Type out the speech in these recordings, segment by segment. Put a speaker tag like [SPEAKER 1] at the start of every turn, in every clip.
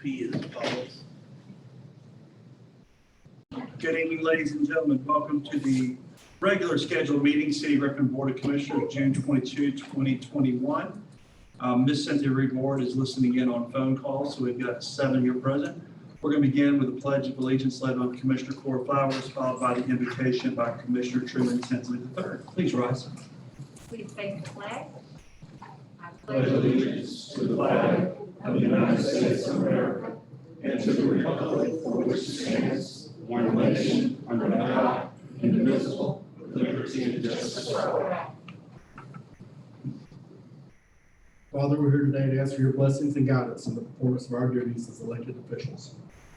[SPEAKER 1] be as follows. Good evening, ladies and gentlemen. Welcome to the regular scheduled meeting, City Griffin Board of Commissioners, June 22, 2021. Ms. Cynthia Reed Ward is listening in on phone calls, so we've got 7 here present. We're going to begin with the Pledge of Allegiance led by Commissioner Cora Flowers, followed by the invocation by Commissioner Truman Tinsley III. Please rise.
[SPEAKER 2] Please face the flag. I
[SPEAKER 3] Pledge allegiance to the flag of the United States of America and to the republic for which it stands, one nation, under God, indivisible, with liberty and justice for all.
[SPEAKER 4] Father, we're here today to ask for your blessings and guidance in the performance of our duties as elected officials.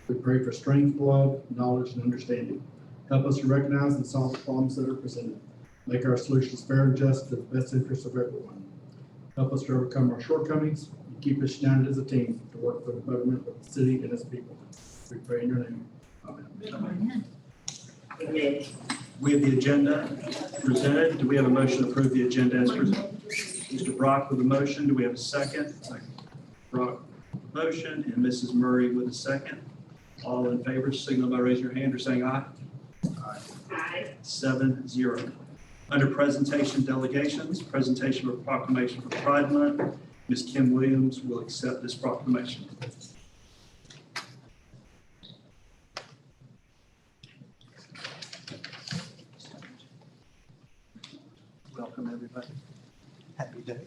[SPEAKER 4] We pray for strength, love, knowledge, and understanding. Help us to recognize and solve the problems that are presented. Make our solutions fair and just to the best interest of everyone. Help us to overcome our shortcomings and keep us united as a team to work for the betterment of the city and its people. We pray in your name. Amen.
[SPEAKER 2] Amen.
[SPEAKER 1] We have the agenda presented. Do we have a motion to approve the agenda as presented? Mr. Brock with a motion. Do we have a second? Brock, motion, and Mrs. Murray with a second. All in favor, signal by raising your hand or saying aye.
[SPEAKER 2] Aye.
[SPEAKER 1] 7-0. Under presentation delegations, presentation of a proclamation for Pride Month. Ms. Kim Williams will accept this proclamation. Welcome, everybody. Happy day.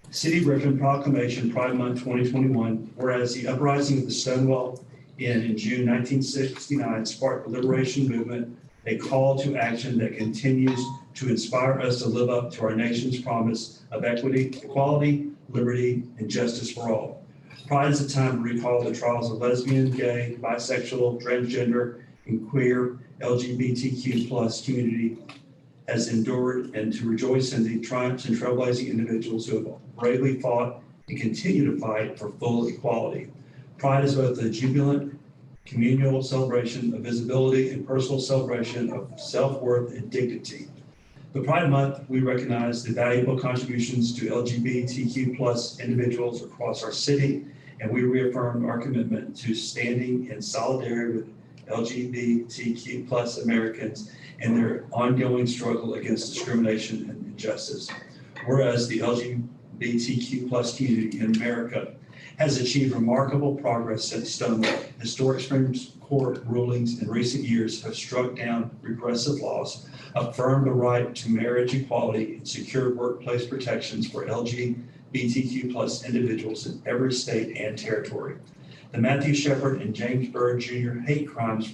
[SPEAKER 1] City of Griffin Proclamation Pride Month 2021, whereas the uprising of the Stonewall Inn in June 1969 sparked the liberation movement, a call to action that continues to inspire us to live up to our nation's promise of equity, equality, liberty, and justice for all. Pride is a time to recall the trials of lesbian, gay, bisexual, transgender, and queer LGBTQ plus community has endured, and to rejoice in the triumphs and trailblazing individuals who have bravely fought and continue to fight for full equality. Pride is both a jubilant communal celebration of visibility and personal celebration of self-worth and dignity. The Pride Month, we recognize the valuable contributions to LGBTQ plus individuals across our city, and we reaffirm our commitment to standing in solidarity with LGBTQ plus Americans and their ongoing struggle against discrimination and injustice. Whereas the LGBTQ plus community in America has achieved remarkable progress since Stonewall, historic Supreme Court rulings in recent years have struck down regressive laws, affirmed the right to marriage equality, and secured workplace protections for LGBTQ plus individuals in every state and territory. The Matthew Shepard and James Byrd Jr. Hate Crimes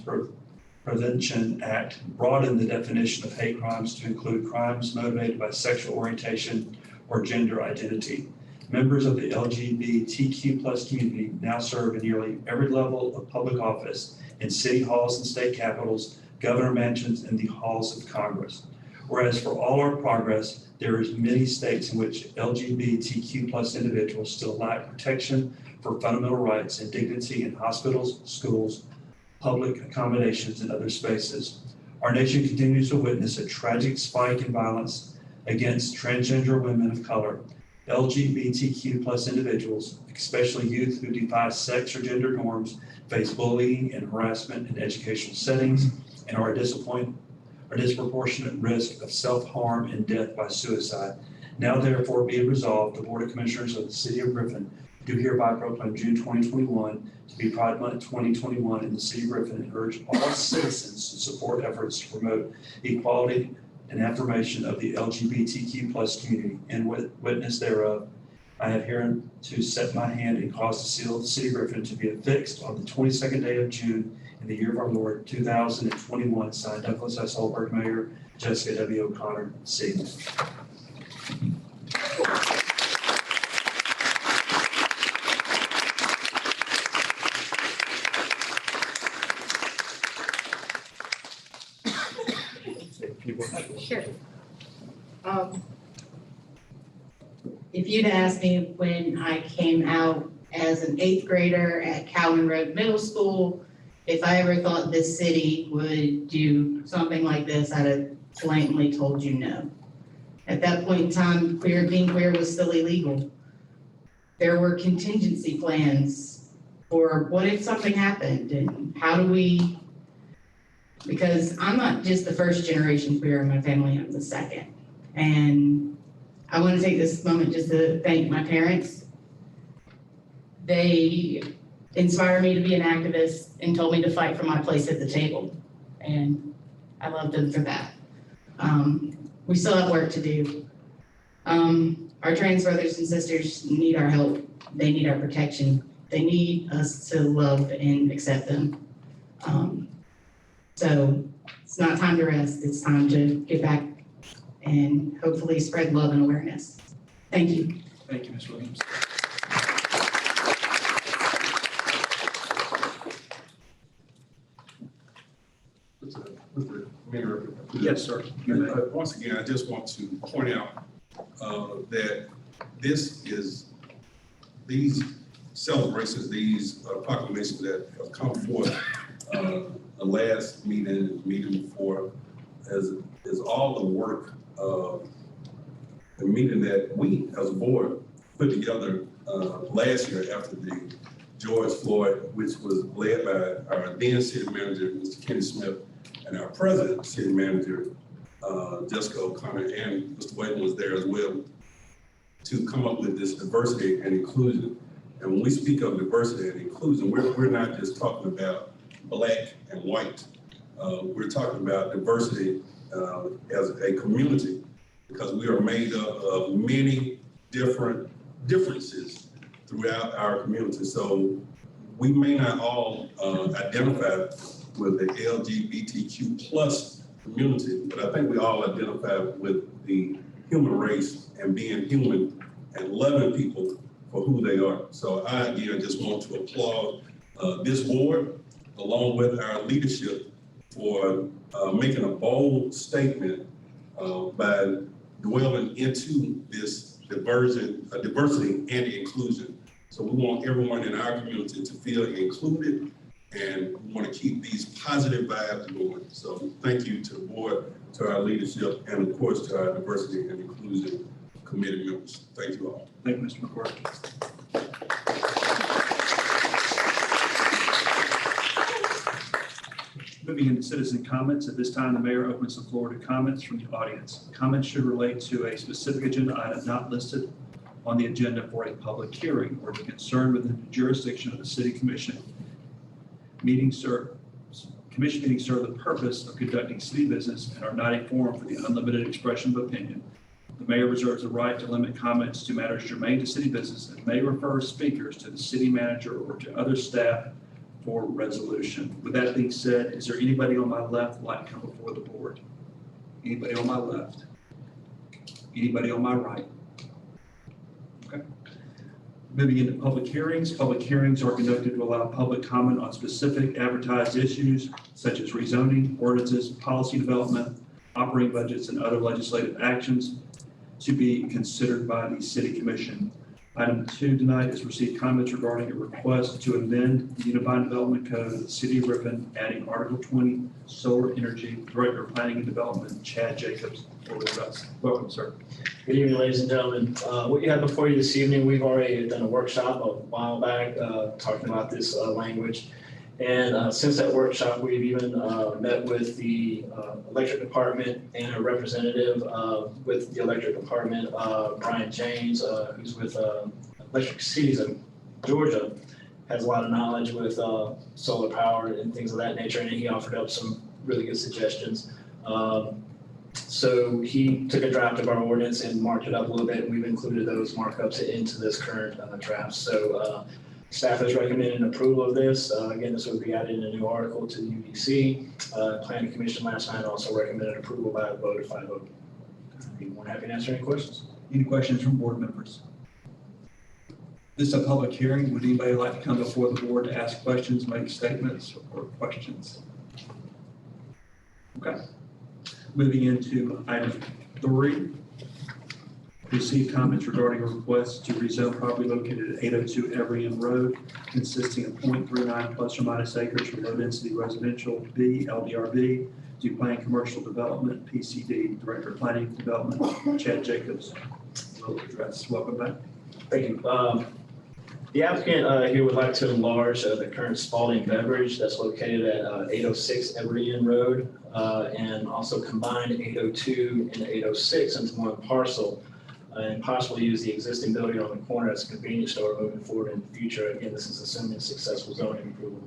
[SPEAKER 1] Prevention Act broadened the definition of hate crimes to include crimes motivated by sexual orientation or gender identity. Members of the LGBTQ plus community now serve in nearly every level of public office in city halls and state capitals, governor mansions, and the halls of Congress. Whereas for all our progress, there is many states in which LGBTQ plus individuals still lack protection for fundamental rights and dignity in hospitals, schools, public accommodations, and other spaces. Our nation continues to witness a tragic spike in violence against transgender women of color. LGBTQ plus individuals, especially youth who defy sex or gender norms, face bullying and harassment in educational settings and are a disproportionate risk of self-harm and death by suicide. Now therefore be it resolved, the Board of Commissioners of the City of Griffin do hereby proclaim June 2021 to be Pride Month 2021 in the City of Griffin and urge all citizens to support efforts to promote equality and affirmation of the LGBTQ plus community. And with witness thereof, I have herein to set my hand and cause the seal of the City of Griffin to be affixed on the 22nd day of June in the year of our Lord 2021. Signed, Douglas S. Holberg, Mayor, Jessica W. O'Connor, C.
[SPEAKER 5] Sure. If you'd asked me when I came out as an 8th grader at Calvin Road Middle School, if I ever thought this city would do something like this, I'd have blatantly told you no. At that point in time, being queer was still illegal. There were contingency plans for what if something happened and how do we, because I'm not just the first generation queer in my family, I'm the second. And I want to take this moment just to thank my parents. They inspired me to be an activist and told me to fight for my place at the table. And I love them for that. We still have work to do. Our trans brothers and sisters need our help. They need our protection. They need us to love and accept them. So it's not time to rest. It's time to get back and hopefully spread love and awareness. Thank you.
[SPEAKER 3] Thank you, Ms. Williams.
[SPEAKER 6] Mayor.
[SPEAKER 3] Yes, sir.
[SPEAKER 6] Once again, I just want to point out that these celebrations, these proclamations that have come forth, the last meeting before, is all the work of the meeting that we as a board put together last year after the George Floyd, which was led by our then city manager, Mr. Kenny Smith, and our present city manager, Jessica O'Connor, and Mr. Wayne was there as well, to come up with this diversity and inclusion. And when we speak of diversity and inclusion, we're not just talking about black and white. We're talking about diversity as a community, because we are made up of many different differences throughout our community. So we may not all identify with the LGBTQ plus community, but I think we all identify with the human race and being human and loving people for who they are. So I, again, just want to applaud this board, along with our leadership, for making a bold statement by dwelling into this diversity and inclusion. So we want everyone in our community to feel included, and we want to keep these positive vibes going. So thank you to the board, to our leadership, and of course to our diversity and inclusion committee members. Thank you all.
[SPEAKER 3] Thank you, Mr. McCourt. Moving into citizen comments, at this time, the mayor opens the floor to comments from the audience. Comments should relate to a specific agenda item not listed on the agenda for a public hearing or be concerned within the jurisdiction of the city commission. Commission meetings serve the purpose of conducting city business and are not a forum for the unlimited expression of opinion. The mayor reserves the right to limit comments to matters germane to city business and may refer speakers to the city manager or to other staff for resolution. With that being said, is there anybody on my left who'd like to come before the board? Anybody on my left? Anybody on my right? Okay. Moving into public hearings are conducted to allow public comment on specific advertised issues such as rezoning, ordinances, policy development, operating budgets, and other legislative actions to be considered by the city commission. Item 2 tonight is receive comments regarding a request to amend the Unified Development Code of the City of Griffin, adding Article 20 solar energy. Director of Planning and Development, Chad Jacobs, will address. Welcome, sir.
[SPEAKER 7] Good evening, ladies and gentlemen. What you have before you this evening, we've already done a workshop a while back talking about this language. And since that workshop, we've even met with the electric department and a representative with the electric department, Brian James, who's with Electric Cities of Georgia, has a lot of knowledge with solar power and things of that nature, and he offered up some really good suggestions. So he took a draft of our ordinance and marked it up a little bit, and we've included those markups into this current draft. So staff is recommending approval of this. Again, this would be added in a new article to the UDC. Planning Commission last night also recommended approval by a vote of 5-0. I'd be more than happy to answer any questions.
[SPEAKER 3] Any questions from board members? This is a public hearing. Would anybody like to come before the board to ask questions, make statements, or questions? Okay. Moving into item 3. Receive comments regarding a request to rezone property located at 802 Everingham Road, consisting of 0.39 plus or minus acres for low density residential B, LDRB,
[SPEAKER 1] to Plan Commercial Development, PCD, Director of Planning Development, Chad Jacobs, will address. Welcome back.
[SPEAKER 7] Thank you. The applicant here would like to enlarge the current Spalding Beverage that's located at 806 Everett Road, and also combine 802 and 806 into one parcel, and possibly use the existing building on the corner as a convenience store moving forward in the future. Again, this is assuming successful zoning approval.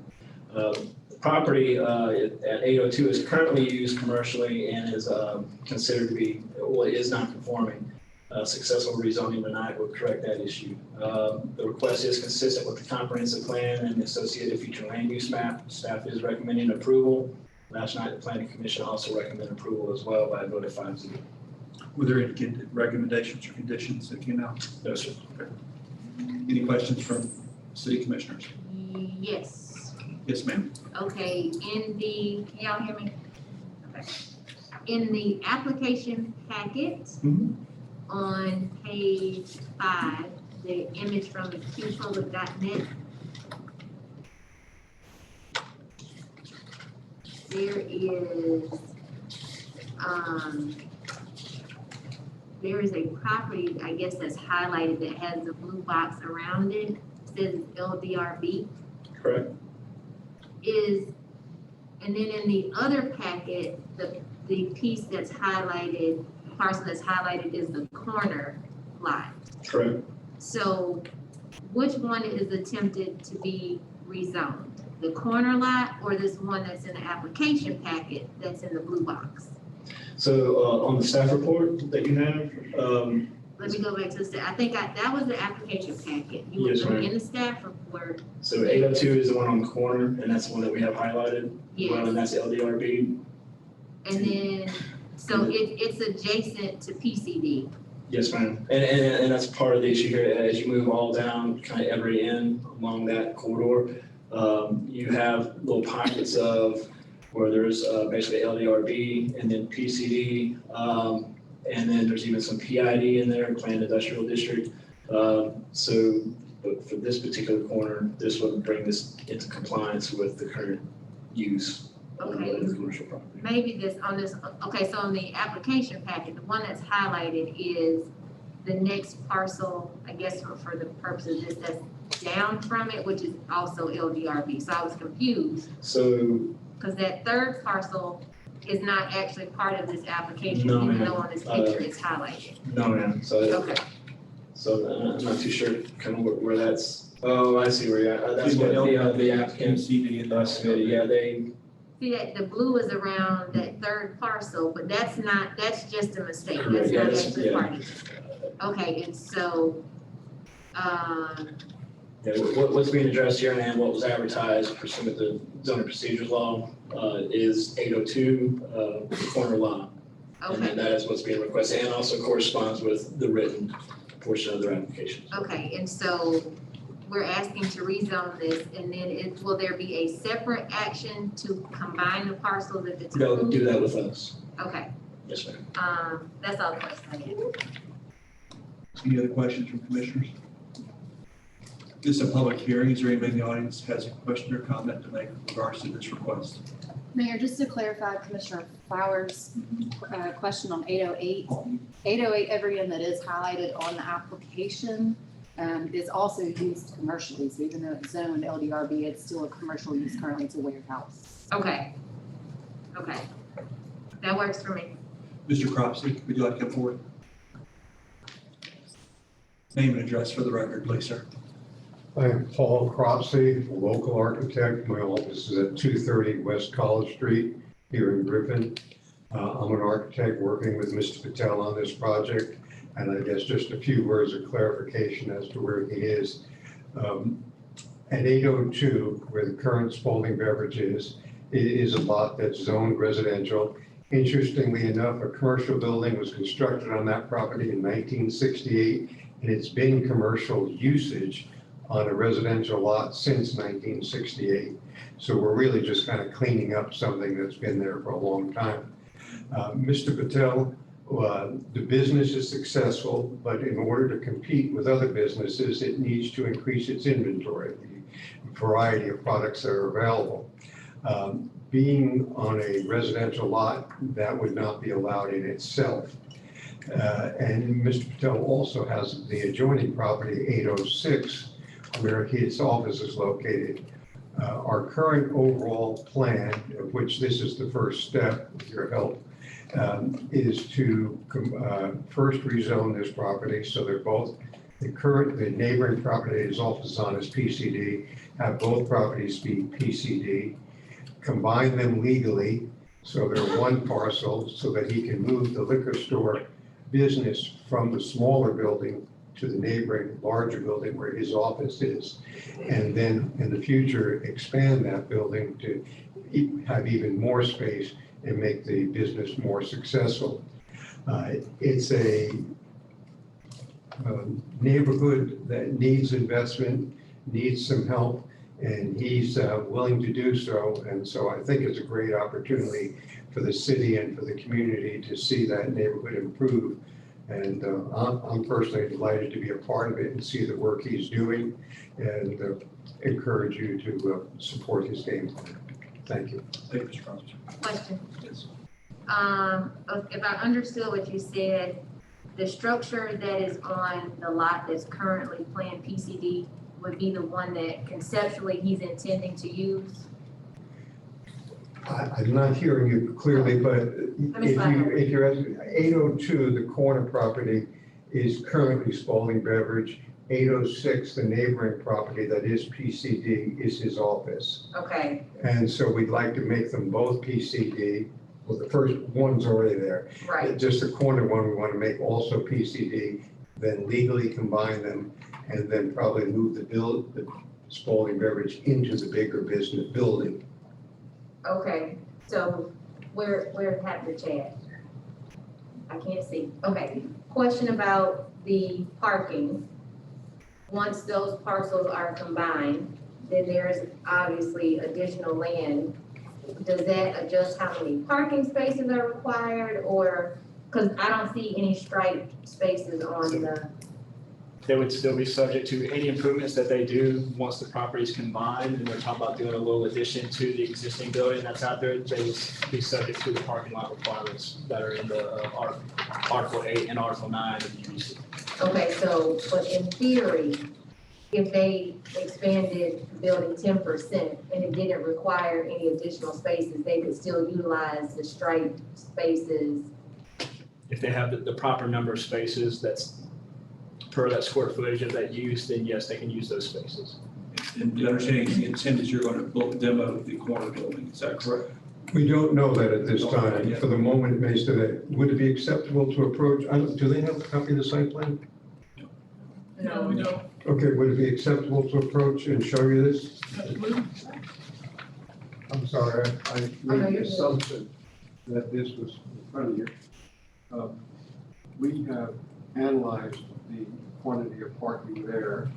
[SPEAKER 7] The property at 802 is currently used commercially and is considered to be, well, it is non-conforming. Successful rezoning tonight will correct that issue. The request is consistent with the comprehensive plan and the associated future land use map. Staff is recommending approval. Last night, the planning commission also recommended approval as well by a vote of 5-0.
[SPEAKER 1] Were there any recommendations or conditions that came out?
[SPEAKER 7] No, sir.
[SPEAKER 1] Any questions from city commissioners?
[SPEAKER 2] Yes,
[SPEAKER 1] Yes, ma'am.
[SPEAKER 2] okay, can y'all hear me? Okay. In the application packet,
[SPEAKER 7] Mhm.
[SPEAKER 2] on page 5, the image from the qpublic.net, there is a property, I guess, that's highlighted that has a blue box around it, says LDRB.
[SPEAKER 7] Correct.
[SPEAKER 2] And then in the other packet, the piece that's highlighted, parcel that's highlighted is the corner lot.
[SPEAKER 7] Correct.
[SPEAKER 2] So which one is attempted to be rezoned? The corner lot or this one that's in the application packet that's in the blue box?
[SPEAKER 7] So on the staff report that you have,
[SPEAKER 2] Let me go back to I think that was the application packet. You
[SPEAKER 7] Yes,
[SPEAKER 2] were
[SPEAKER 7] ma'am.
[SPEAKER 2] in the staff report.
[SPEAKER 7] so 802 is the one on the corner, and that's the one that we have highlighted. Well, and
[SPEAKER 2] Yes,
[SPEAKER 7] that's LDRB.
[SPEAKER 2] and then, so it's adjacent to PCD.
[SPEAKER 7] Yes, ma'am. And that's part of the issue here. As you move all down, kind of every end along that corridor, you have little pockets of where there's basically LDRB and then PCD. And then there's even some PID in there, Planned Industrial District. So but for this particular corner, this would bring this into compliance with the current use of
[SPEAKER 2] Okay.
[SPEAKER 7] the commercial property.
[SPEAKER 2] Maybe okay, so on the application packet, the one that's highlighted is the next parcel, I guess for the purpose of this, that's down from it, which is also LDRB. So I was confused,
[SPEAKER 7] So
[SPEAKER 2] because that third parcel is not actually part of this application,
[SPEAKER 7] No,
[SPEAKER 2] even
[SPEAKER 7] ma'am.
[SPEAKER 2] though on this picture it's highlighted.
[SPEAKER 7] no, ma'am. So
[SPEAKER 2] Okay,
[SPEAKER 7] I'm not too sure kind of where that's, oh, I see where you're at. That's what the applicant,
[SPEAKER 1] CD and
[SPEAKER 7] submitted. Yeah, they,
[SPEAKER 2] see that the blue is around that third parcel, but that's just a mistake. That's
[SPEAKER 7] Correct, yeah,
[SPEAKER 2] not
[SPEAKER 7] that's-
[SPEAKER 2] actually
[SPEAKER 7] yeah.
[SPEAKER 2] part of it. Okay, and so,
[SPEAKER 7] yeah, what's being addressed here and what was advertised pursuant to zoning procedures law is 802, corner lot. And then
[SPEAKER 2] okay,
[SPEAKER 7] that is what's being requested and also corresponds with the written portion of their application.
[SPEAKER 2] okay, and so we're asking to rezone this, and then will there be a separate action to combine the parcels if it's
[SPEAKER 7] They'll
[SPEAKER 2] approved?
[SPEAKER 7] do that with us.
[SPEAKER 2] Okay,
[SPEAKER 7] Yes, ma'am.
[SPEAKER 2] that's all the questions I have.
[SPEAKER 1] Any other questions from commissioners? This is a public hearing. Is there anybody in the audience has a question or comment to make in regards to this request?
[SPEAKER 8] Mayor, just to clarify Commissioner Flowers' question on 808. 808 every end that is highlighted on the application is also used commercially. So even though it's zoned LDRB, it's still a commercial use currently. It's a warehouse.
[SPEAKER 2] Okay, okay, that works for me.
[SPEAKER 1] Mr. Cropsey, would you like to come forward? Name and address for the record, please, sir.
[SPEAKER 9] I am Paul Cropsey, a local architect. My office is at 230 West College Street here in Griffin. I'm an architect working with Mr. Patel on this project, and I guess just a few words of clarification as to where he is. At 802, where the current Spalding Beverage is, it is a lot that's zoned residential. Interestingly enough, a commercial building was constructed on that property in 1968, and it's been commercial usage on a residential lot since 1968. So we're really just kind of cleaning up something that's been there for a long time. Mr. Patel, the business is successful, but in order to compete with other businesses, it needs to increase its inventory, the variety of products that are available. Being on a residential lot, that would not be allowed in itself. And Mr. Patel also has the adjoining property, 806, where his office is located. Our current overall plan, of which this is the first step with your help, is to first rezone this property so they're both, the neighboring property his office is on is PCD, have both properties be PCD, combine them legally so they're one parcel so that he can move the liquor store business from the smaller building to the neighboring larger building where his office is. And then in the future, expand that building to have even more space and make the business more successful. It's a neighborhood that needs investment, needs some help, and he's willing to do so. And so I think it's a great opportunity for the city and for the community to see that neighborhood improve. And I'm personally delighted to be a part of it and see the work he's doing, and encourage you to support his game plan. Thank you.
[SPEAKER 3] Thank you, Mr. Crosby.
[SPEAKER 2] Question.
[SPEAKER 3] Yes.
[SPEAKER 2] If I understood what you said, the structure that is on the lot that's currently planned PCD would be the one that conceptually he's intending to use?
[SPEAKER 9] I'm not hearing you clearly, but if you're at 802, the corner property is currently Spalding Beverage. 806, the neighboring property that is PCD, is his office.
[SPEAKER 2] Okay,
[SPEAKER 9] And so we'd like to make them both PCD. Well, the first one's already there.
[SPEAKER 2] right,
[SPEAKER 9] Just the corner one, we want to make also PCD, then legally combine them, and then probably move the Spalding Beverage into the bigger business building.
[SPEAKER 2] okay, so where happened to Chad? I can't see, okay, question about the parking. Once those parcels are combined, then there's obviously additional land. Does that adjust how many parking spaces are required, or, because I don't see any striped spaces on the,
[SPEAKER 7] They would still be subject to any improvements that they do once the property is combined, and they're talking about doing a little addition to the existing building that's out there. They would be subject to the parking lot requirements that are in the Article 8 and Article 9 of the UBC.
[SPEAKER 2] okay, so, but in theory, if they expanded the building 10% and it didn't require any additional spaces, they could still utilize the striped spaces.
[SPEAKER 7] If they have the proper number of spaces that's per that square footage of that use, then yes, they can use those spaces.
[SPEAKER 3] And the understanding is the intent is you're going to build demo the corner building, is that correct?
[SPEAKER 9] We don't know that at this time. For the moment, it may stay that. Would it be acceptable to approach, do they have a copy of the site plan?
[SPEAKER 2] No, we don't.
[SPEAKER 9] Okay, would it be acceptable to approach and show you this?
[SPEAKER 10] I'm sorry, I
[SPEAKER 2] no,
[SPEAKER 10] made
[SPEAKER 2] you're
[SPEAKER 10] the
[SPEAKER 2] good.
[SPEAKER 10] assumption that this was in front of you. We have analyzed the quantity of parking there,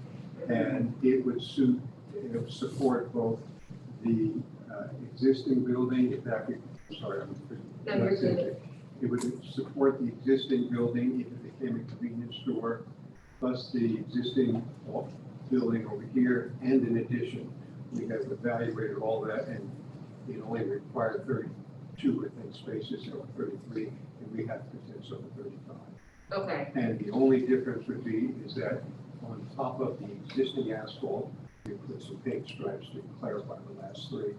[SPEAKER 10] and it would support both the existing building, if that could, sorry,
[SPEAKER 2] No, you're good.
[SPEAKER 10] It would support the existing building if it became a convenience store, plus the existing building over here, and in addition, we have evaluated all that, and it only required 32, I think, spaces, or 33, and we have potential for 35.
[SPEAKER 2] Okay,
[SPEAKER 10] And the only difference would be is that on top of the existing asphalt, we put some paint stripes to clarify the last three.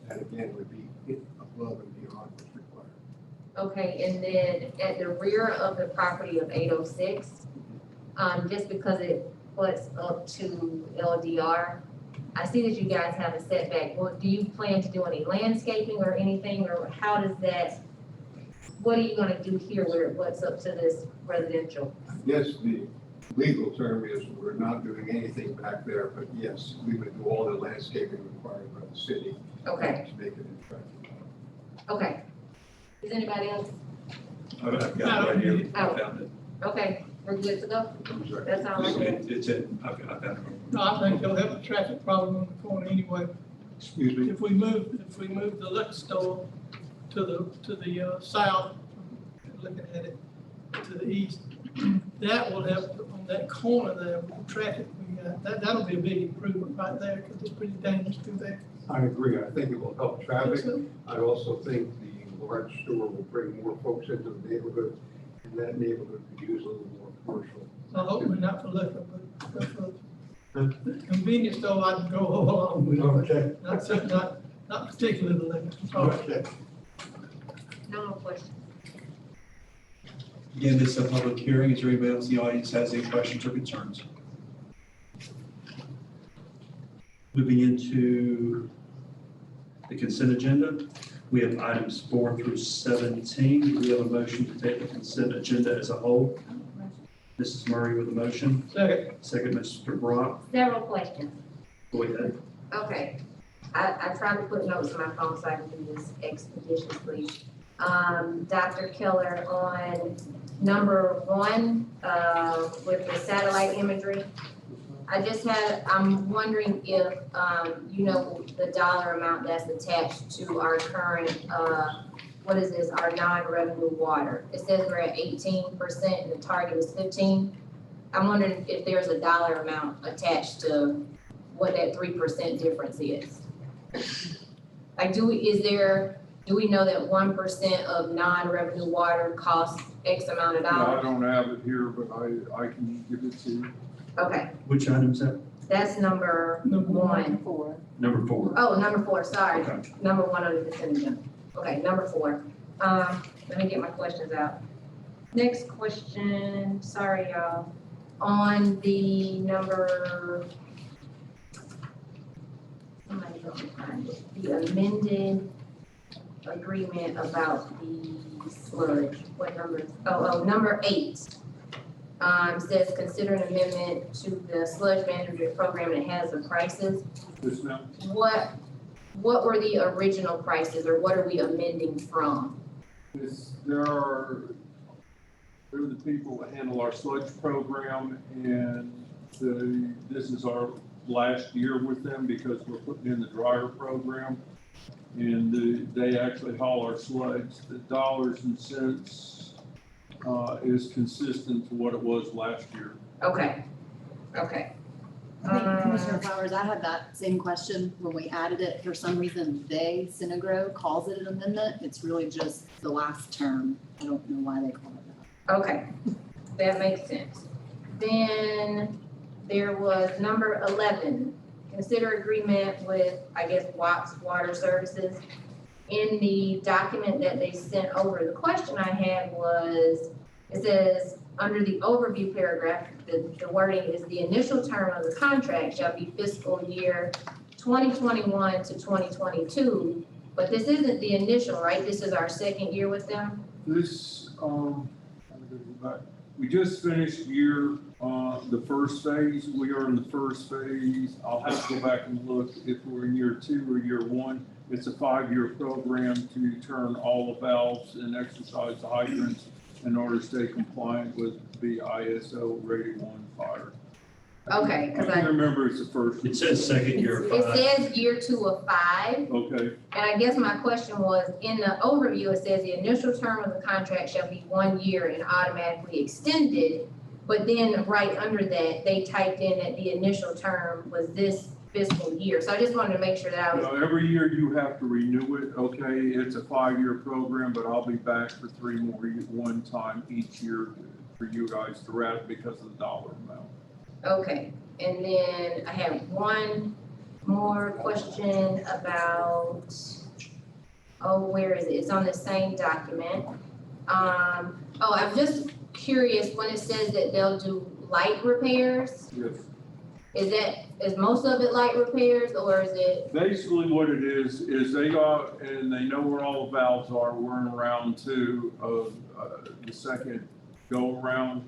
[SPEAKER 10] That again would be above and beyond what's required.
[SPEAKER 2] okay, and then at the rear of the property of 806, just because it butts up to LDR, I see that you guys have a setback. Well, do you plan to do any landscaping or anything, or how does that, what are you gonna do here where it butts up to this residential?
[SPEAKER 10] Yes, the legal term is we're not doing anything back there, but yes, we would do all the landscaping required by the city.
[SPEAKER 2] Okay,
[SPEAKER 10] To make it attractive.
[SPEAKER 2] okay. Is anybody else?
[SPEAKER 3] I've got it right here, I found it.
[SPEAKER 2] Okay, we're good to go?
[SPEAKER 10] I'm sorry.
[SPEAKER 2] That's all I have.
[SPEAKER 3] It's in, I found it.
[SPEAKER 11] No, I think you'll have a traffic problem on the corner anyway.
[SPEAKER 10] Excuse me?
[SPEAKER 11] If we move the liquor store to the south, looking at it, to the east, that will have, on that corner there, with the traffic we got, That'll be a big improvement right there, because it's pretty dangerous through there.
[SPEAKER 10] I agree. I think it will help traffic.
[SPEAKER 11] So,
[SPEAKER 10] I also think the large store will bring more folks into the neighborhood, and that neighborhood could use a little more commercial.
[SPEAKER 11] I hope we're not for liquor, but for the convenience store, I'd go along with.
[SPEAKER 10] Okay.
[SPEAKER 11] Not particularly the liquor. Sorry.
[SPEAKER 10] Okay.
[SPEAKER 2] No more questions.
[SPEAKER 1] Again, this is a public hearing. Is there anybody else in the audience has any questions or concerns? Moving into the consent agenda, we have items 4 through 17. Do we have a motion to take the consent agenda as a whole? Mrs. Murray with a motion. Second, Mr. Brock.
[SPEAKER 2] Several questions.
[SPEAKER 1] Go ahead.
[SPEAKER 2] Okay, I tried to put notes in my phone so I can do this expeditiously. Dr. Keller, on number 1, with the satellite imagery, I'm wondering if, you know, the dollar amount that's attached to our current, what is this, our non-revenue water. It says we're at 18% and the target is 15. I'm wondering if there's a dollar amount attached to what that 3% difference is. Like, do we know that 1% of non-revenue water costs X amount of
[SPEAKER 3] I
[SPEAKER 2] dollars?
[SPEAKER 3] don't have it here, but I can give it to you.
[SPEAKER 2] Okay,
[SPEAKER 1] Which item is that?
[SPEAKER 2] that's number 1.
[SPEAKER 8] 4.
[SPEAKER 1] Number 4.
[SPEAKER 2] Oh, number 4, sorry.
[SPEAKER 1] Okay.
[SPEAKER 2] Number 1 on the consent agenda. Okay, number 4. Let me get my questions out. Next question, sorry, y'all. On the number, somebody help me find it. The amended agreement about the sludge. What number? Number 8. Says consider an amendment to the sludge management program and it has the prices.
[SPEAKER 3] This now,
[SPEAKER 2] What were the original prices, or what are we amending from?
[SPEAKER 3] they're the people that handle our sludge program, and this is our last year with them because we're putting in the dryer program. And they actually haul our sludge. The dollars and cents is consistent to what it was last year.
[SPEAKER 2] Okay.
[SPEAKER 8] I think Commissioner Flowers, I had that same question when we added it. For some reason, Synagro calls it an amendment. It's really just the last term. I don't know why they call it that.
[SPEAKER 2] Okay, that makes sense. Then there was number 11, consider agreement with, I guess, Watts Water Services. In the document that they sent over, the question I had was, it says, under the overview paragraph, the wording is the initial term of the contract shall be fiscal year 2021 to 2022. But this isn't the initial, right? This is our second year with them?
[SPEAKER 3] This, we just finished the first phase. We are in the first phase. I'll have to go back and look if we're in year 2 or year 1. It's a 5-year program to turn all the valves and exercise the hydrants in order to stay compliant with the ISO rated 1 fire.
[SPEAKER 2] Okay,
[SPEAKER 3] I can't remember it's the first.
[SPEAKER 1] It says second year of 5.
[SPEAKER 2] It says year 2 of 5.
[SPEAKER 3] Okay,
[SPEAKER 2] And I guess my question was, in the overview, it says the initial term of the contract shall be 1 year and automatically extended. But then right under that, they typed in that the initial term was this fiscal year. So I just wanted to make sure that I was,
[SPEAKER 3] every year you have to renew it, okay? It's a 5-year program, but I'll be back for 3 more, one time each year for you guys to wrap because of the dollar amount.
[SPEAKER 2] okay. And then I have one more question about, where is it? It's on the same document. I'm just curious, when it says that they'll do light repairs,
[SPEAKER 3] Yes.
[SPEAKER 2] is most of it light repairs, or is it?
[SPEAKER 3] Basically what it is they go out and they know where all the valves are. We're in round 2 of the second go around.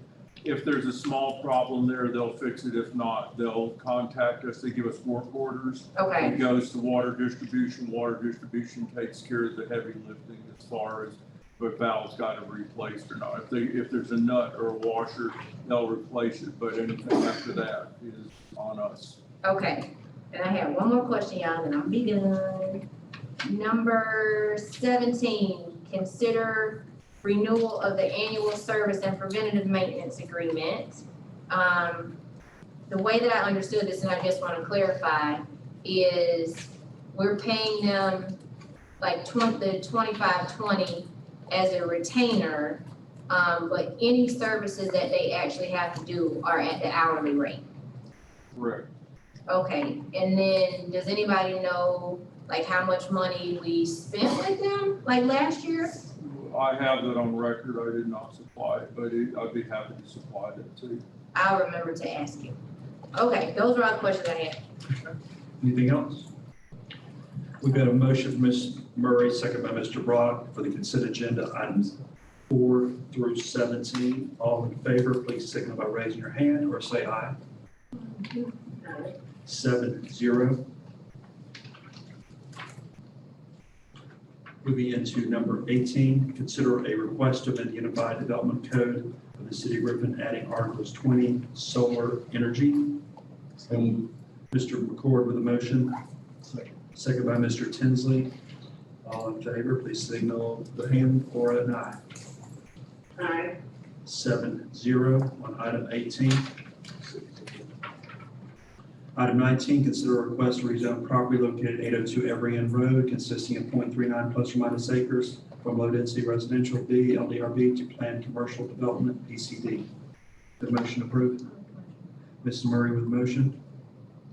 [SPEAKER 3] If there's a small problem there, they'll fix it. If not, they'll contact us. They give us work orders.
[SPEAKER 2] Okay,
[SPEAKER 3] It goes to water distribution. Water distribution takes care of the heavy lifting as far as if valve's got to be replaced or not. If there's a nut or a washer, they'll replace it, but anything after that is on us.
[SPEAKER 2] okay. And I have one more question, y'all, and I'll be done. Number 17, consider renewal of the annual service and preventative maintenance agreement. the way that I understood this, and I just want to clarify, is we're paying them like the 2520 as a retainer, but any services that they actually have to do are at the hourly rate.
[SPEAKER 3] Correct.
[SPEAKER 2] Okay, and then does anybody know like how much money we spent with them, like last year?
[SPEAKER 3] I have that on record. I did not supply it, but I'd be happy to supply that too.
[SPEAKER 2] I'll remember to ask you. Okay, those are all the questions I had.
[SPEAKER 1] Anything else? We've got a motion from Ms. Murray, second by Mr. Brock, for the consent agenda items 4 through 17. All in favor, please signal by raising your hand or say aye. 7-0. Moving into number 18, consider a request to amend the Unified Development Code of the City of Griffin, adding Articles 20, solar energy. Mr. McCord with a motion. Second by Mr. Tinsley. All in favor, please signal the hand or an aye.
[SPEAKER 2] Aye.
[SPEAKER 1] 7-0 on item 18. Item 19, consider a request to rezone property located at 802 Every End Road consisting of .39 plus or minus acres from low density residential B, LDRB to planned commercial development, PCD. The motion approved. Mrs. Murray with a motion.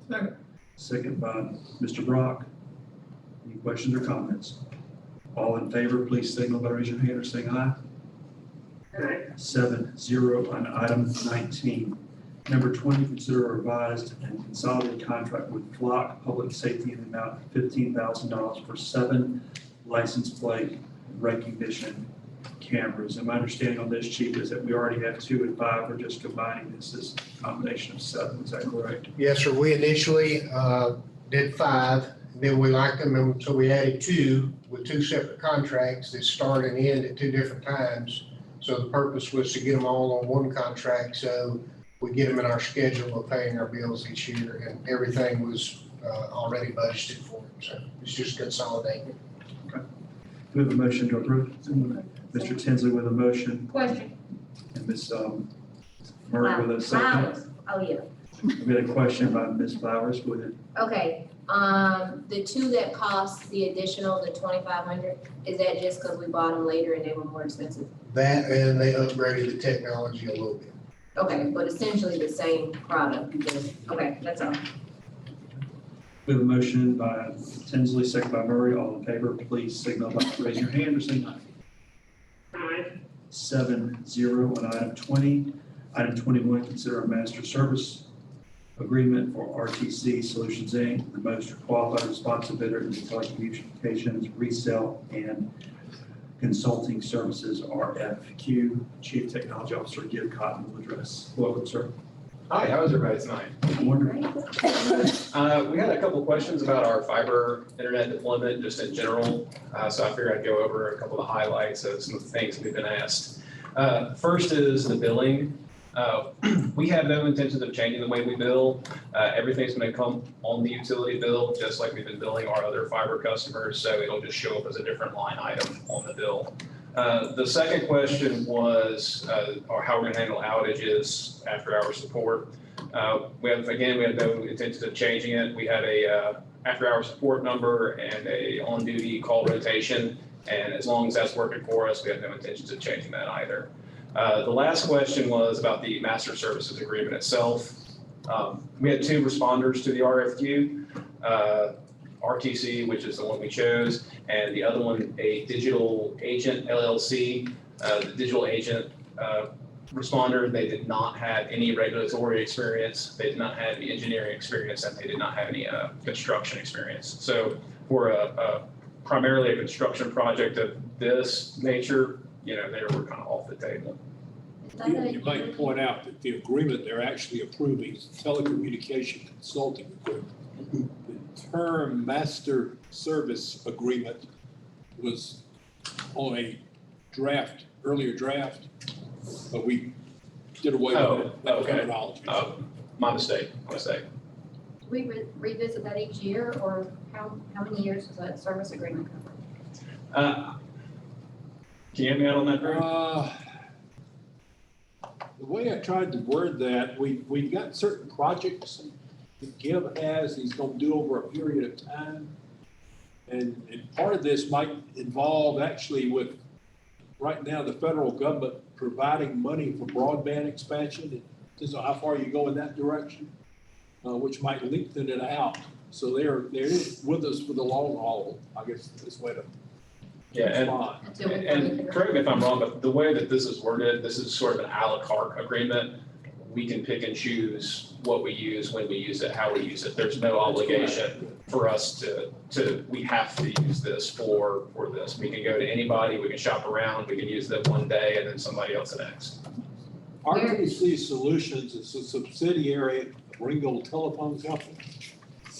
[SPEAKER 11] Second.
[SPEAKER 1] Second by Mr. Brock. Any questions or comments? All in favor, please signal by raising your hand or saying aye. 7-0 on item 19. Number 20, consider a revised and consolidated contract with Flock Public Safety in the amount of $15,000 for 7 license plate recognition cameras. And my understanding on this, Chief, is that we already have 2 and 5. We're just combining this as a combination of 7. Is that correct?
[SPEAKER 12] Yes, sir. We initially did 5, and then we liked them, and so we added 2 with 2 separate contracts that start and end at 2 different times. So the purpose was to get them all on one contract, so we get them in our schedule of paying our bills each year, and everything was already budgeted for them. So it's just consolidating.
[SPEAKER 1] We have a motion to approve. Mr. Tinsley with a motion
[SPEAKER 2] Question.
[SPEAKER 1] and Ms. Murray with a second.
[SPEAKER 2] Flowers. Oh, yeah.
[SPEAKER 1] We had a question by Ms. Flowers. Go ahead.
[SPEAKER 2] Okay, the 2 that cost the additional, the 2,500, is that just because we bought them later and they were more expensive?
[SPEAKER 12] That, and they upgraded the technology a little bit.
[SPEAKER 2] Okay, but essentially the same product, because, okay, that's all.
[SPEAKER 1] We have a motion by Tinsley, second by Murray. All in favor, please signal by raising your hand or saying aye.
[SPEAKER 2] Aye.
[SPEAKER 1] 7-0 on item 20. Item 21, consider a master service agreement for RTC Solutions, Inc., the most qualified responsive bidder in the telecommunications, resale, and consulting services, RFQ. Chief Technology Officer Gib Cotton will address. Welcome, sir.
[SPEAKER 13] Hi, how is everybody tonight?
[SPEAKER 1] Wonderful.
[SPEAKER 13] We had a couple of questions about our fiber internet deployment just in general. So I figured I'd go over a couple of the highlights of some of the things we've been asked. First is the billing. We have no intentions of changing the way we bill. Everything's going to come on the utility bill, just like we've been billing our other fiber customers. So it'll just show up as a different line item on the bill. The second question was or how we're going to handle outages after hour support. We have no intention of changing it. We had a after hour support number and a on duty call rotation. And as long as that's working for us, we have no intentions of changing that either. The last question was about the master services agreement itself. We had 2 responders to the RFQ, RTC, which is the one we chose, and the other one, a digital agent LLC. The digital agent responder, they did not have any regulatory experience, they did not have any engineering experience, and they did not have any construction experience. So for primarily a construction project of this nature, they were kind of off the table.
[SPEAKER 3] You might point out that the agreement they're actually approving is telecommunication consulting agreement. The term master service agreement was on a earlier draft, but we did away with that terminology.
[SPEAKER 13] My mistake.
[SPEAKER 8] Do we revisit that each year, or how many years does that service agreement cover?
[SPEAKER 13] Can you help me out on that, Drew?
[SPEAKER 3] The way I tried to word that, we've got certain projects that Gibb has, he's gonna do over a period of time. And part of this might involve actually with, right now, the federal government providing money for broadband expansion. It depends on how far you go in that direction, which might lengthen it out. So they're with us for the long haul, I guess, this way to
[SPEAKER 13] Yeah,
[SPEAKER 3] respond.
[SPEAKER 13] and correct me if I'm wrong, but the way that this is worded, this is sort of an à la carte agreement. We can pick and choose what we use, when we use it, how we use it. There's no obligation for us we have to use this for this. We can go to anybody, we can shop around, we can use them one day and then somebody else the next.
[SPEAKER 3] RTC Solutions is a subsidiary of Ringgold Telephone Company.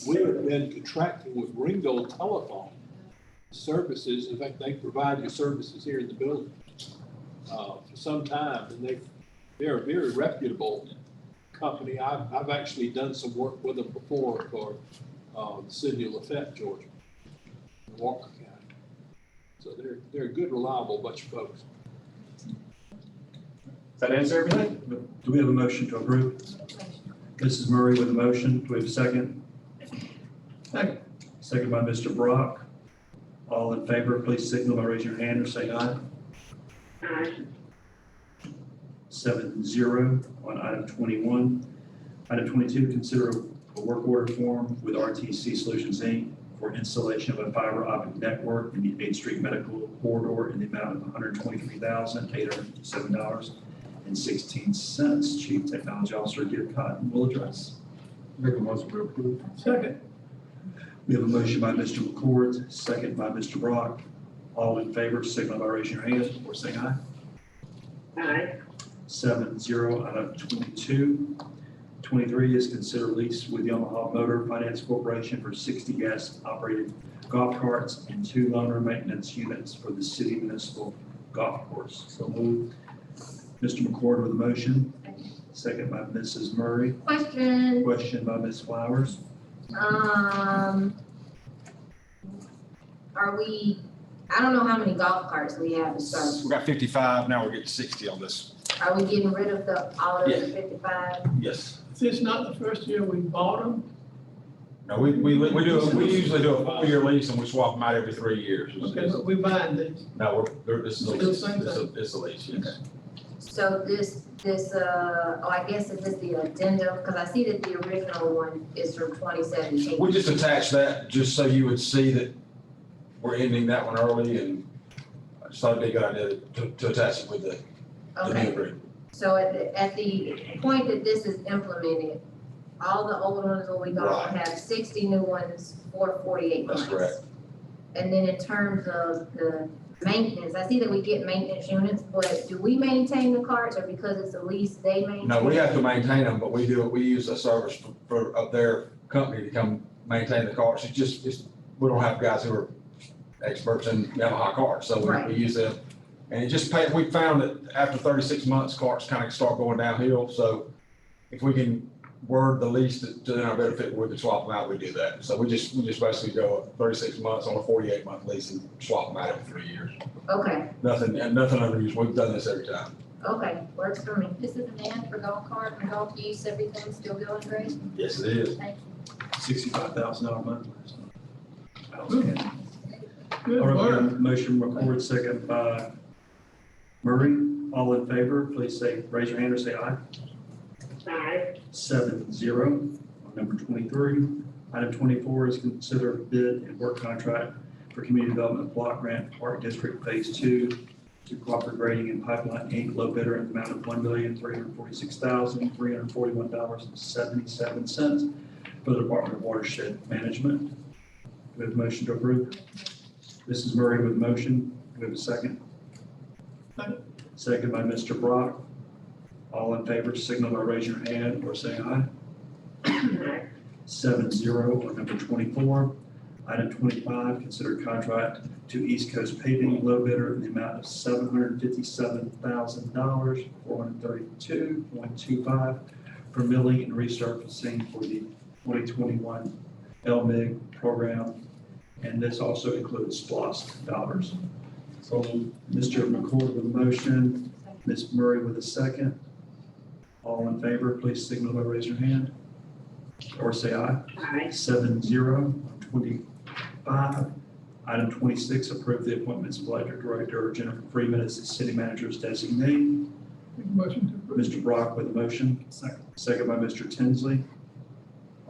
[SPEAKER 3] We have been contracting with Ringgold Telephone Services. In fact, they provide your services here in the building for some time, and they're a very reputable company. I've actually done some work with them before for the city of Lafayette, Georgia, in Walker County. So they're a good, reliable bunch of folks.
[SPEAKER 13] Does that answer everything?
[SPEAKER 1] Do we have a motion to approve? Mrs. Murray with a motion. Do we have a second?
[SPEAKER 11] Second.
[SPEAKER 1] Second by Mr. Brock. All in favor, please signal by raising your hand or say aye.
[SPEAKER 2] Aye.
[SPEAKER 1] 7-0 on item 21. Item 22, consider a work order form with RTC Solutions, Inc. for installation of a fiber optic network in the 8th Street Medical Corridor in the amount of $123,807.16. Chief Technology Officer Gibb Cotton will address.
[SPEAKER 4] Make a motion to approve.
[SPEAKER 11] Second.
[SPEAKER 1] We have a motion by Mr. McCord, second by Mr. Brock. All in favor, signal by raising your hand or saying aye.
[SPEAKER 2] Aye.
[SPEAKER 1] 7-0 out of 22. 23 is consider lease with Yamaha Motor Finance Corporation for 60 gas-operated golf carts and 2 loaner maintenance units for the city municipal golf course. So moved. Mr. McCord with a motion, second by Mrs. Murray.
[SPEAKER 2] Question,
[SPEAKER 1] Question by Ms. Flowers.
[SPEAKER 2] are we, I don't know how many golf carts we have to start.
[SPEAKER 14] We got 55, now we're getting 60 on this.
[SPEAKER 2] Are we getting rid of all of the
[SPEAKER 14] Yeah.
[SPEAKER 2] 55?
[SPEAKER 14] Yes.
[SPEAKER 11] This is not the first year we bought them.
[SPEAKER 14] No, we usually do a 4-year lease and we swap them out every 3 years.
[SPEAKER 11] Okay, but we're buying these.
[SPEAKER 14] No, this is a
[SPEAKER 11] Still
[SPEAKER 14] lease.
[SPEAKER 11] same
[SPEAKER 14] It's a lease, yes.
[SPEAKER 2] So I guess is this the addendum? Because I see that the original one is from 2017.
[SPEAKER 14] We just attached that just so you would see that we're ending that one early, and I just thought it'd be a good idea to attach it with the new
[SPEAKER 2] Okay,
[SPEAKER 14] agreement.
[SPEAKER 2] so at the point that this is implemented, all the old ones will be gone,
[SPEAKER 14] Right.
[SPEAKER 2] we'll have 60 new ones for 48 months.
[SPEAKER 14] That's correct.
[SPEAKER 2] And then in terms of the maintenance, I see that we get maintenance units, but do we maintain the carts, or because it's a lease, they maintain?
[SPEAKER 14] No, we have to maintain them, but we use a service of their company to come maintain the cars. We don't have guys who are experts in Yamaha cars, so
[SPEAKER 2] Right.
[SPEAKER 14] we use them. And we found that after 36 months, carts kind of start going downhill, so if we can word the lease to our benefit, we can swap them out, we do that. So we just basically go 36 months on a 48-month lease and swap them out every 3 years.
[SPEAKER 2] Okay,
[SPEAKER 14] Nothing unusual, we've done this every time.
[SPEAKER 2] okay, works for me.
[SPEAKER 8] This is an ad for golf cart and golf use, everything's still going great.
[SPEAKER 14] Yes, it is.
[SPEAKER 8] Thank
[SPEAKER 1] $65,000 a month.
[SPEAKER 11] Good
[SPEAKER 1] All right, we have
[SPEAKER 11] work.
[SPEAKER 1] a motion McCord, second by Murray. All in favor, please raise your hand or say aye.
[SPEAKER 2] Aye.
[SPEAKER 1] 7-0 on number 23. Item 24 is consider bid and work contract for community development block grant Park District Phase 2 to Cooperative Grading and Pipeline Inc. Low bidder in the amount of $1,346,341.77 for the Department of Watershed Management. Do we have a motion to approve? Mrs. Murray with a motion. Do we have a second?
[SPEAKER 11] Second.
[SPEAKER 1] Second by Mr. Brock. All in favor, signal by raising your hand or saying aye. 7-0 on number 24. Item 25, consider contract to East Coast Paving, low bidder in the amount of $757,000, $432.25 for milling and resurfacing for the 2021 LMIG program. And this also includes SPOS dollars. So Mr. McCord with a motion, Ms. Murray with a second. All in favor, please signal by raising your hand or say aye.
[SPEAKER 5] Aye.
[SPEAKER 1] 7-0 on 25. Item 26, approve the appointments of Electric Director Jennifer Freeman as the city manager's designee.
[SPEAKER 11] Make a motion to approve.
[SPEAKER 1] Mr. Brock with a motion. Second by Mr. Tinsley.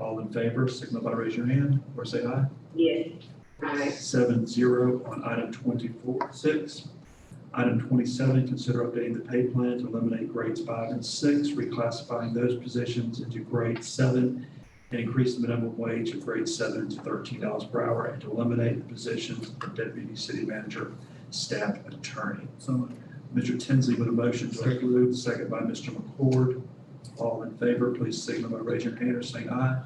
[SPEAKER 1] All in favor, signal by raising your hand or say aye.
[SPEAKER 5] Yes. Aye.
[SPEAKER 1] 7-0 on item 24-6. Item 27, consider updating the pay plan to eliminate grades 5 and 6, reclassifying those positions into grade 7, and increase the minimum wage of grade 7 to $13 per hour, and to eliminate the positions of deputy city manager, staff attorney. So, Mr. Tinsley with a motion to approve, second by Mr. McCord. All in favor, please signal by raising your hand or saying aye.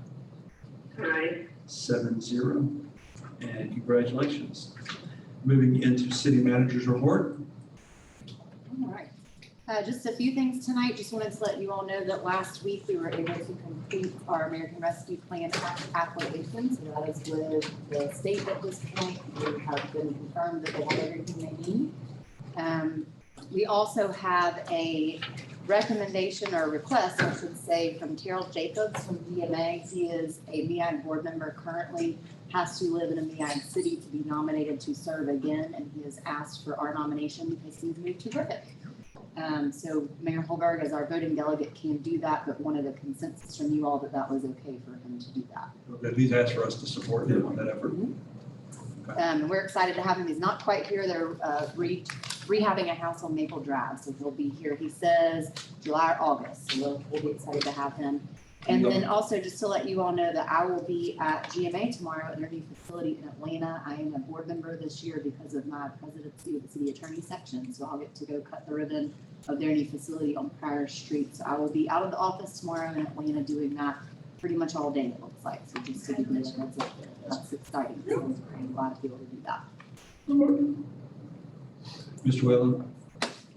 [SPEAKER 5] Aye.
[SPEAKER 1] 7-0, and congratulations. Moving into city manager's report.
[SPEAKER 8] All right. Just a few things tonight. Just wanted to let you all know that last week we were able to complete our American Rescue Plan application. So that is with the state at this point. We have been confirmed that they have everything they need. We also have a recommendation or request, I should say, from Terrell Jacobs from DMA. He is a MEAG board member currently, has to live in a MEAG city to be nominated to serve again, and he has asked for our nomination because he's moved to Griffin. So Mayor Holberg, as our voting delegate, can do that, but wanted a consensus from you all that that was okay for him to do that.
[SPEAKER 1] That he's asked for us to support him on that effort.
[SPEAKER 8] And we're excited to have him. He's not quite here. They're rehabbing a house on Maple Drive, so he'll be here, he says, July or August. So we'll be excited to have him. And then also, just to let you all know that I will be at GMA tomorrow at their new facility in Atlanta. I am a board member this year because of my presidency of the city attorney section, so I'll get to go cut the ribbon of their new facility on Pryor Street. So I will be out of the office tomorrow in Atlanta doing that pretty much all day, it looks like. So just to give you a heads up, that's exciting. So I'm glad to be able to do that.
[SPEAKER 1] Mr. Whalen?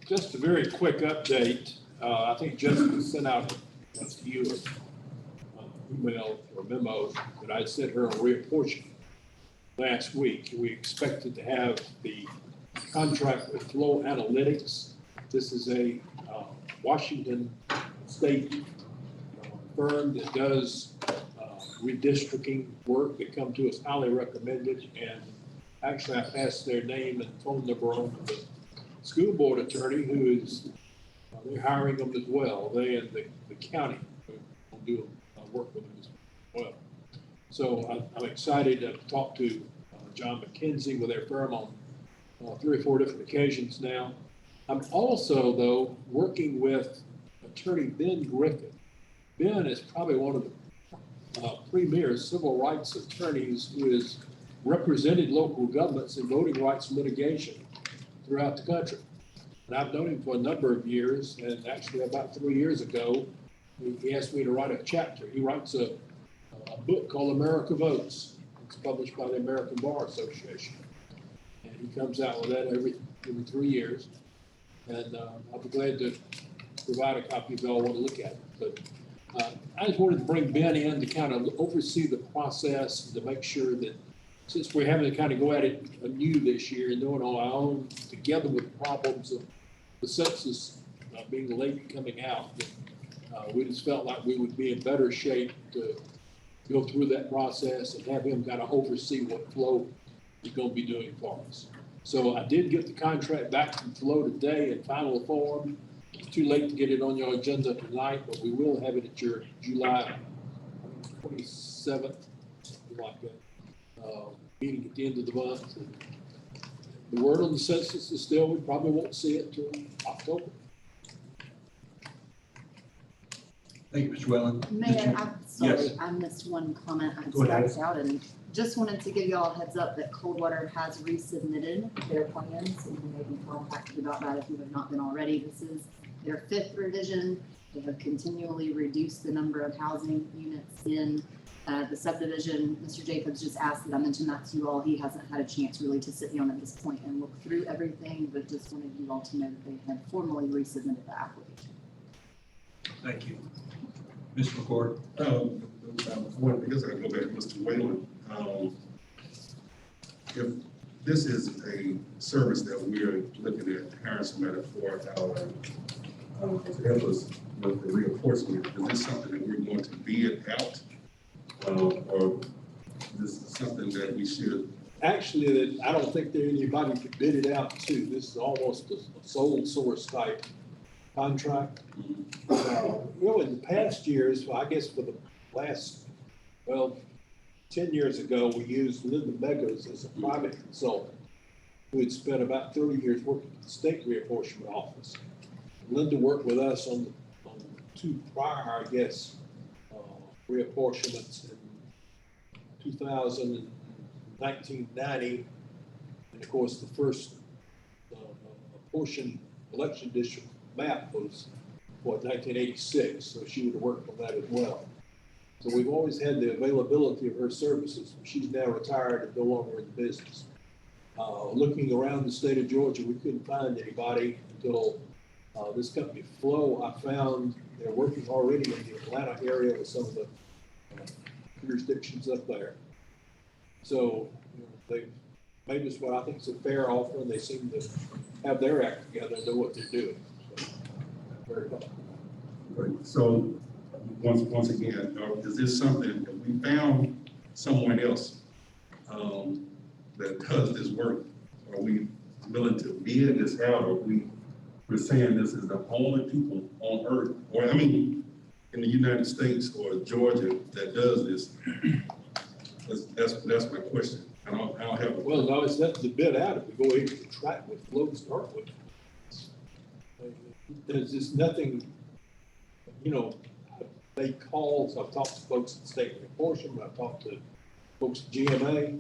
[SPEAKER 15] Just a very quick update. I think Jessica sent out to you an email or memo that I sent her on reapportionment last week. We expected to have the contract with Flow Analytics. This is a Washington State firm that does redistricting work. They come to us highly recommended, and actually I passed their name and phone number on to the school board attorney who is, they're hiring them as well. They and the county will do work with them as well. So I'm excited to talk to John McKenzie with their firm on 3 or 4 different occasions now. I'm also, though, working with attorney Ben Griffin. Ben is probably one of the premier civil rights attorneys who has represented local governments in voting rights litigation throughout the country. And I've known him for a number of years, and actually about 3 years ago, he asked me to write a chapter. He writes a book called America Votes. It's published by the American Bar Association. And he comes out with that every 3 years. And I'll be glad to provide a copy if y'all want to look at it. But I just wanted to bring Ben in to kind of oversee the process and to make sure that since we're having to kind of go at it anew this year and doing it on our own, together with the problems of the census being late coming out, we just felt like we would be in better shape to go through that process and have him kind of oversee what Flo is going to be doing for us. So I did get the contract back from Flo today in final form. It's too late to get it on your agenda tonight, but we will have it at your July 27th, something like that, meeting at the end of the month. And the word on the census is still, we probably won't see it until October.
[SPEAKER 1] Thank you, Mr. Whalen.
[SPEAKER 8] Mayor, I'm sorry,
[SPEAKER 1] Yes.
[SPEAKER 8] I missed one comment. I
[SPEAKER 1] Go ahead.
[SPEAKER 8] started out and just wanted to give you all a heads up that Coldwater has resubmitted their plans, and you may be contacted about that if you have not been already. This is their 5th revision. They have continually reduced the number of housing units in the subdivision. Mr. Jacobs just asked that I mention that to you all. He hasn't had a chance really to sit down at this point and look through everything, but just wanted you all to know that they had formally resubmitted the application.
[SPEAKER 1] Thank you. Mr. McCord?
[SPEAKER 6] I guess I can go back to Mr. Whalen. If this is a service that we are looking at hiring somebody for our to help us with the reinforcement. Is this something that we're going to bid out? Or this is something that we should?
[SPEAKER 15] Actually, I don't think there anybody could bid it out to. This is almost a sole source type contract. In the past years, well, I guess for the last, 10 years ago, we used Linda Meggers as a private consultant who had spent about 30 years working at the State Reinforcement Office. Linda worked with us on 2 prior, I guess, reapportionments in 2000 and 1990. And of course, the first apportion election district map was, 1986. So she would have worked on that as well. So we've always had the availability of her services. She's now retired and no longer in the business. Looking around the state of Georgia, we couldn't find anybody until this company Flow. I found they're working already in the Atlanta area with some of the jurisdictions up there. So they've made us what I think is a fair offer, and they seem to have their act together and know what they're doing. So, very well.
[SPEAKER 6] Right. So once again, is this something that we found someone else that does this work? Are we willing to bid this out, or we're saying this is the only people on earth, or I mean, in the United States or Georgia that does this? That's my question. I don't have.
[SPEAKER 15] Well, no, it's nothing to bid out if we go ahead and contract with Flow to start with. There's just nothing, they calls. I've talked to folks at State Reinforcement, I've talked to folks at GMA.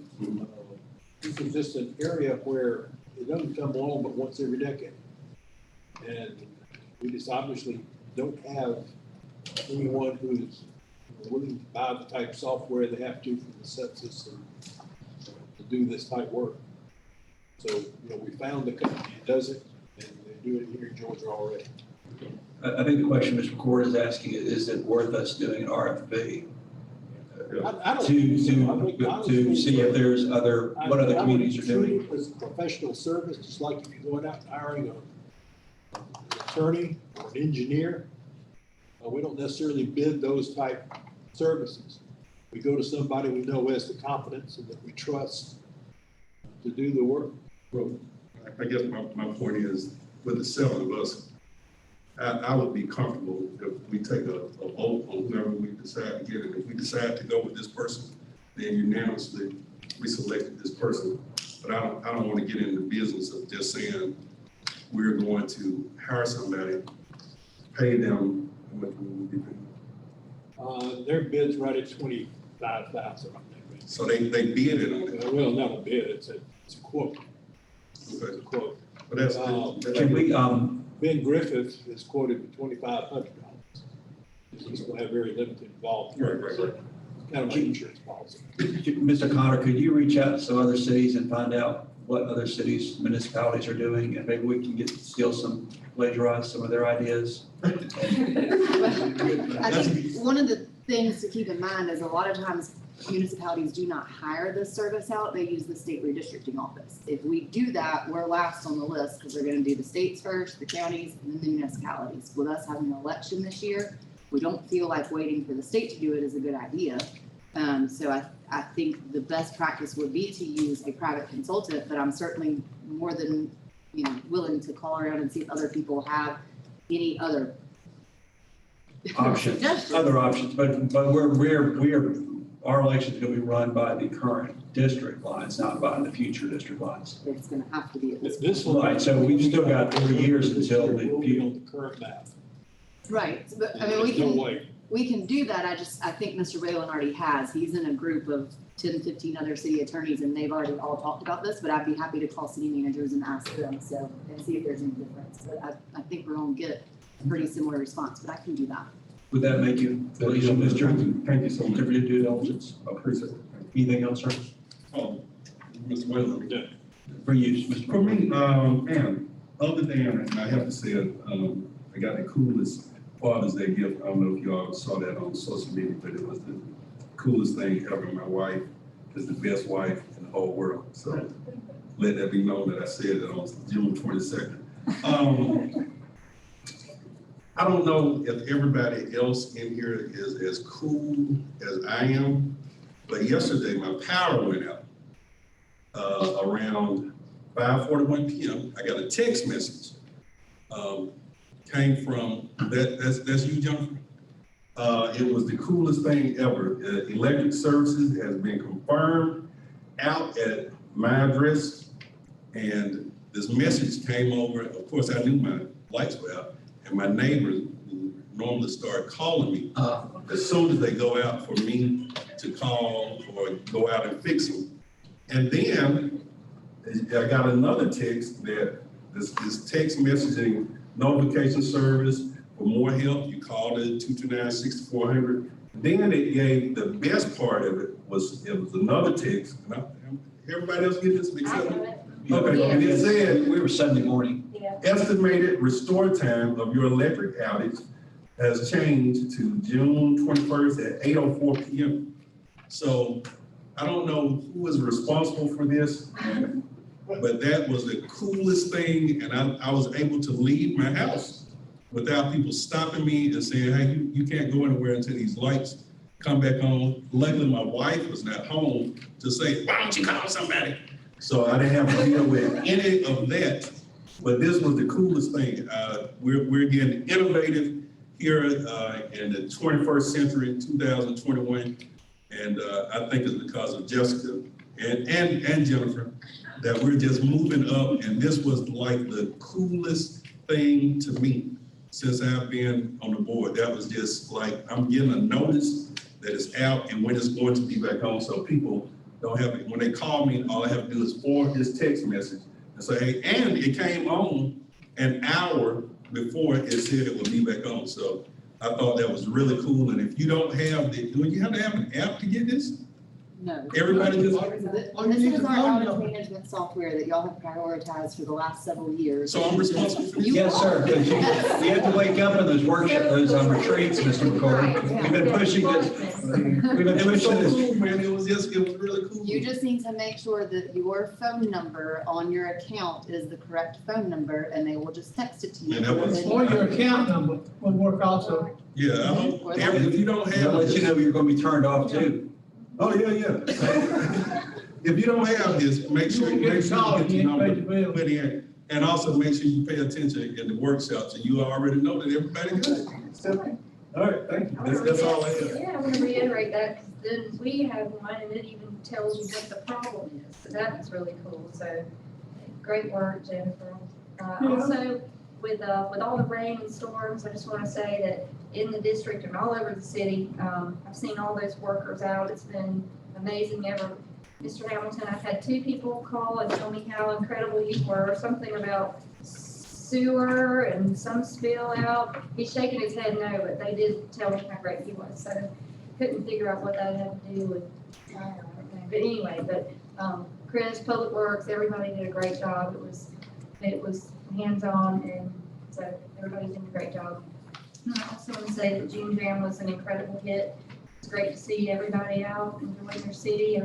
[SPEAKER 15] This is just an area where it doesn't come along but once every decade. And we just obviously don't have anyone who's willing to buy the type of software they have to from the census and to do this type work. So, we found the company that does it, and they do it here in Georgia already.
[SPEAKER 3] I think the question Mr. McCord is asking is it worth us doing an RFP?
[SPEAKER 15] I don't
[SPEAKER 3] To see if there's what other
[SPEAKER 15] I
[SPEAKER 3] communities are
[SPEAKER 15] would
[SPEAKER 3] doing.
[SPEAKER 15] treat it as a professional service, just like if you're going out and hiring an attorney or an engineer. We don't necessarily bid those type services. We go to somebody we know has the competence and that we trust to do the work.
[SPEAKER 6] Well, I guess my point is, with the 7 of us, I would be comfortable if we take a vote on whoever we decide to get it. If we decide to go with this person, then unanimously we selected this person. But I don't want to get into the business of just saying we're going to hire somebody, pay them what we will be paying.
[SPEAKER 15] Their bid's right at $25,000, I think.
[SPEAKER 6] So they bid it on it.
[SPEAKER 15] Well, not a bid, it's a quote.
[SPEAKER 6] Okay.
[SPEAKER 15] It's a quote.
[SPEAKER 6] But that's
[SPEAKER 3] Can we,
[SPEAKER 15] Ben Griffith is quoted at $2,500. He's going to have very limited involvement.
[SPEAKER 6] Right.
[SPEAKER 15] Kind of like insurance policy.
[SPEAKER 3] Mr. Connor, could you reach out to some other cities and find out what other cities, municipalities are doing, and maybe we can plagiarize some of their ideas?
[SPEAKER 8] I think one of the things to keep in mind is a lot of times municipalities do not hire this service out, they use the state redistricting office. If we do that, we're last on the list because they're gonna do the states first, the counties, and then the municipalities. With us having an election this year, we don't feel like waiting for the state to do it is a good idea. So I think the best practice would be to use a private consultant, but I'm certainly more than, willing to call around and see if other people have any other
[SPEAKER 3] Options,
[SPEAKER 8] suggestions.
[SPEAKER 3] other options, but our election's gonna be run by the current district lines, not by the future district lines.
[SPEAKER 8] It's gonna have to be at this.
[SPEAKER 15] This one.
[SPEAKER 3] Right, so we've still got 3 years until
[SPEAKER 15] It will be
[SPEAKER 3] the,
[SPEAKER 15] on the current map.
[SPEAKER 8] Right, but I mean,
[SPEAKER 15] There's no way.
[SPEAKER 8] we can do that. I think Mr. Whalen already has. He's in a group of 10, 15 other city attorneys and they've already all talked about this, but I'd be happy to call city managers and ask them, and see if there's any difference. But I think we're gonna get a pretty similar response, but I can do that.
[SPEAKER 3] would that make you, please, Mr.
[SPEAKER 6] Thank you so much.
[SPEAKER 3] For your due diligence?
[SPEAKER 6] Appreciate it.
[SPEAKER 3] Anything else, sir?
[SPEAKER 6] Mr. Whalen.
[SPEAKER 15] Yeah.
[SPEAKER 3] For you, Mr.
[SPEAKER 6] For me, man, other than, and I have to say it, I got the coolest Father's Day gift. I don't know if you all saw that on social media, but it was the coolest thing ever. My wife is the best wife in the whole world. So let that be known that I said it on June 22nd. I don't know if everybody else in here is as cool as I am, but yesterday my power went out. Around 5:41 p.m., I got a text message. Came from, that's you, Jennifer? It was the coolest thing ever. Electric services has been confirmed out at my address. And this message came over. Of course, I knew my lights were out. And my neighbors who normally start calling me as soon as they go out for me to call or go out and fix them. And then I got another text that this text messaging notification service. For more help, you call it 229-6400. Then it gave, the best part of it was another text. Everybody else get this mixed up? Okay, and it said,
[SPEAKER 3] We were Sunday morning.
[SPEAKER 6] estimated restore time of your electric outage has changed to June 21st at 8:04 p.m. So I don't know who is responsible for this, but that was the coolest thing. And I was able to leave my house without people stopping me and saying, hey, you can't go anywhere until these lights come back on. Luckily, my wife was not home to say, why don't you call somebody? So I didn't have to deal with any of that. But this was the coolest thing. We're getting innovative here in the 21st century, 2021. And I think it's because of Jessica and Jennifer that we're just moving up. And this was like the coolest thing to me since I've been on the board. That was just like, I'm getting a notice that it's out and when it's going to be back on. So people don't have to, when they call me, all I have to do is forward this text message and say, hey, and it came on an hour before it said it would be back on. So I thought that was really cool. And if you don't have do you have to have an app to get this?
[SPEAKER 8] No.
[SPEAKER 6] Everybody just,
[SPEAKER 8] This is our outage management software that y'all have prioritized for the last several years.
[SPEAKER 6] so I'm responsible for this?
[SPEAKER 8] You
[SPEAKER 3] Yes, sir,
[SPEAKER 8] are.
[SPEAKER 3] because you have to wake up in those workshops, those retreats, Mr. McCord. We've been pushing this, we've been
[SPEAKER 6] It was so
[SPEAKER 3] pushing this.
[SPEAKER 6] cool, man. It was really cool.
[SPEAKER 8] You just need to make sure that your phone number on your account is the correct phone number, and they will just text it to you.
[SPEAKER 6] Man, that was-
[SPEAKER 11] Or your account number would work also.
[SPEAKER 6] Yeah, if you don't
[SPEAKER 3] They'll
[SPEAKER 6] have
[SPEAKER 3] let
[SPEAKER 6] this,
[SPEAKER 3] you know you're gonna be turned off too.
[SPEAKER 6] oh, yeah. If you don't have this, make sure you get your number put in. And also make sure you pay attention in the workshops, and you already know that everybody good. All right, thank you. That's all I have.
[SPEAKER 16] Yeah, I want to reiterate that, because then we have one and it even tells you what the problem is. So that's really cool. So great work, Jennifer. Also, with all the rain and storms, I just want to say that in the district and all over the city, I've seen all those workers out. It's been amazing ever. Mr. Hamilton, I've had 2 people call and tell me how incredible you were, something about sewer and some spill out. He's shaking his head no, but they did tell me how great he was. So couldn't figure out what that had to do with, but anyway, Chris, Public Works, everybody did a great job. It was hands-on, and so everybody's doing a great job. And I also want to say that June Jam was an incredible hit. It's great to see everybody out enjoying their city,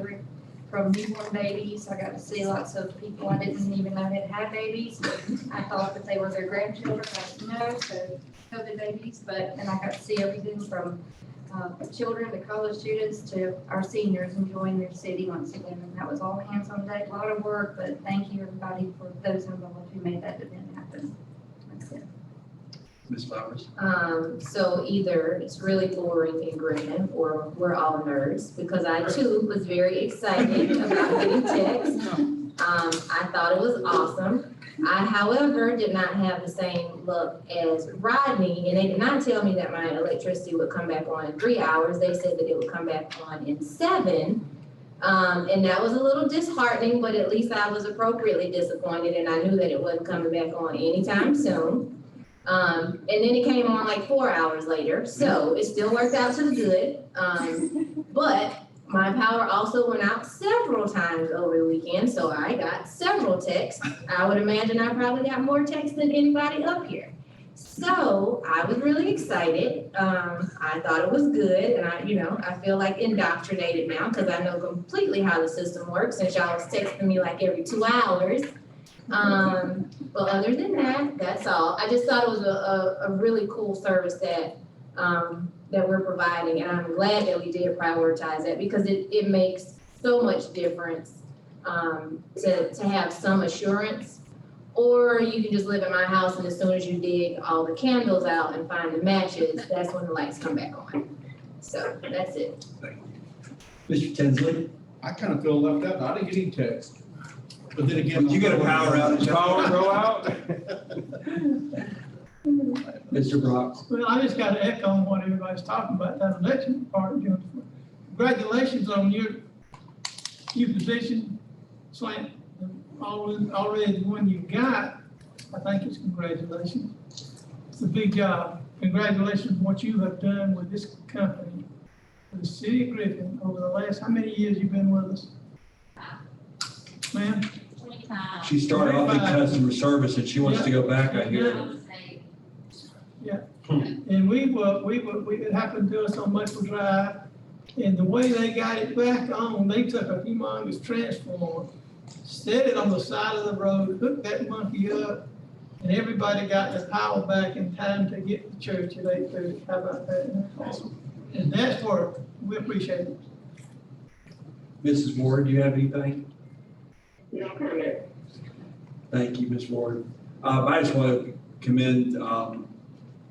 [SPEAKER 16] from newborn babies. I got to see lots of people I didn't even know had babies. I thought that they were their grandchildren. I didn't know, so COVID babies. And I got to see everything from children to college students to our seniors enjoying their city once again. And that was all hands on deck, a lot of work, but thank you everybody for those involved who made that event happen. That's it.
[SPEAKER 3] Ms. Flowers?
[SPEAKER 2] So either it's really boring in Griffin, or we're all nerds, because I too was very excited about getting text. I thought it was awesome. I, however, did not have the same luck as Rodney, and they did not tell me that my electricity would come back on in 3 hours. They said that it would come back on in 7. And that was a little disheartening, but at least I was appropriately disappointed, and I knew that it wasn't coming back on anytime soon. And then it came on like 4 hours later, so it still worked out to the good. But my power also went out several times over the weekend, so I got several texts. I would imagine I probably got more texts than anybody up here. So I was really excited. I thought it was good, and I feel like indoctrinated now because I know completely how the system works, since y'all was texting me like every 2 hours. But other than that, that's all. I just thought it was a really cool service that we're providing, and I'm glad that we did prioritize that because it makes so much difference to have some assurance. Or you can just live in my house and as soon as you dig all the candles out and find the matches, that's when the lights come back on. So that's it.
[SPEAKER 1] Mr. Tinsley?
[SPEAKER 4] I kind of feel left out. I didn't get any text. But then again.
[SPEAKER 1] Did you get a power outage?
[SPEAKER 14] Power go out?
[SPEAKER 1] Mr. Brock?
[SPEAKER 11] Well, I just got to echo on what everybody's talking about, that election part, Jennifer. Congratulations on your position, Slant. Already the one you got, I think it's congratulations. It's a big job. Congratulations on what you have done with this company, for the city of Griffin, over the last, how many years you've been with us? Ma'am?
[SPEAKER 2] 25.
[SPEAKER 1] She started off in customer service and she wants to go back, I hear.
[SPEAKER 11] Yeah, and it happened to us on Maple Drive, and the way they got it back on, they took a humongous transformer, set it on the side of the road, hooked that monkey up, and everybody got their power back in time to get to church at 8:30. How about that? Awesome. And that's where we appreciate it.
[SPEAKER 1] Mrs. Ward, do you have anything?
[SPEAKER 17] No comment.
[SPEAKER 1] Thank you, Ms. Ward. I just want to commend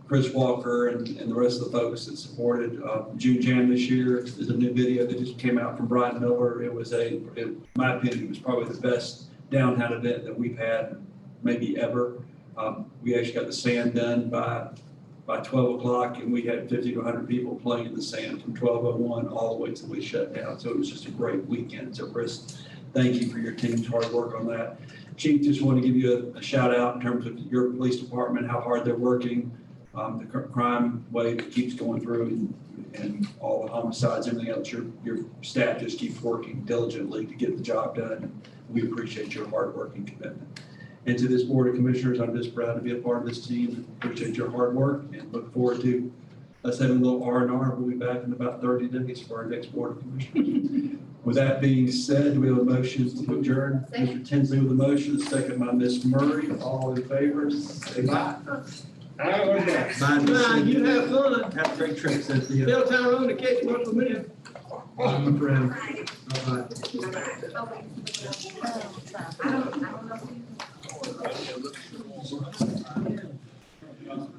[SPEAKER 1] Chris Walker and the rest of the folks that supported June Jam this year. There's a new video that just came out from Brian Miller. It was in my opinion, it was probably the best downtown event that we've had maybe ever. We actually got the sand done by 12 o'clock and we had 50 to 100 people playing in the sand from 12:01 all the way till we shut down. So it was just a great weekend. So Chris, thank you for your team's hard work on that. Chief, just want to give you a shout out in terms of your police department, how hard they're working. The crime wave that keeps going through and all the homicides, everything else, your staff just keeps working diligently to get the job done. We appreciate your hard work and commitment. And to this Board of Commissioners, I'm just proud to be a part of this team. Appreciate your hard work and look forward to us having a little R&R. We'll be back in about 30 days for our next Board of Commissioners. With that being said, do we have a motion to adjourn? Mr. Tinsley with a motion, second by Ms. Murray. All in favor, say aye.
[SPEAKER 11] Bye, you have fun.
[SPEAKER 1] Have a great trip, Cynthia.
[SPEAKER 11] Tell Tyrone to catch one for me.
[SPEAKER 1] Bye, my friend. Bye-bye.
[SPEAKER 2] I don't know.